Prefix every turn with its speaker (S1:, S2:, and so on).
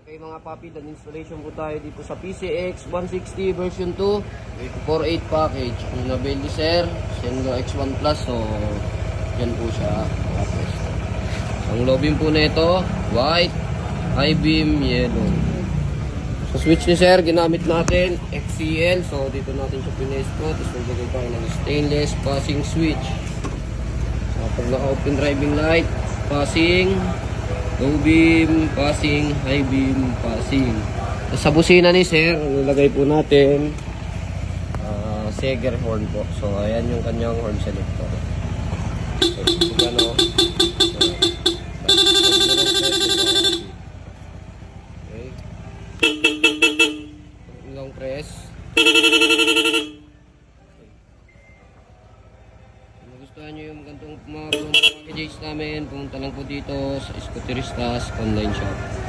S1: Okay mga papi, dan installation po tayo dito sa PCX 160 version 2 with 48 package. Ang nabili ni Sir, Sengo X1 Plus. So, yan po siya. Ang lobin po na ito, white, high beam, yellow. Sa switch ni Sir, ginamit natin XCL. So, dito natin siya pinesto. Tapos naglagay tayo ng stainless passing switch. So, pag naka-open driving light, passing, low beam, passing, high beam, passing. Sa busina ni Sir, nilagay po natin Seger horn po. So, ayan yung kanyang horn selector. So, ano, okay. Ilang press. Kung nagustuhan nyo yung gantong mga packages namin, pumunta lang po dito sa Escoteristas online shop.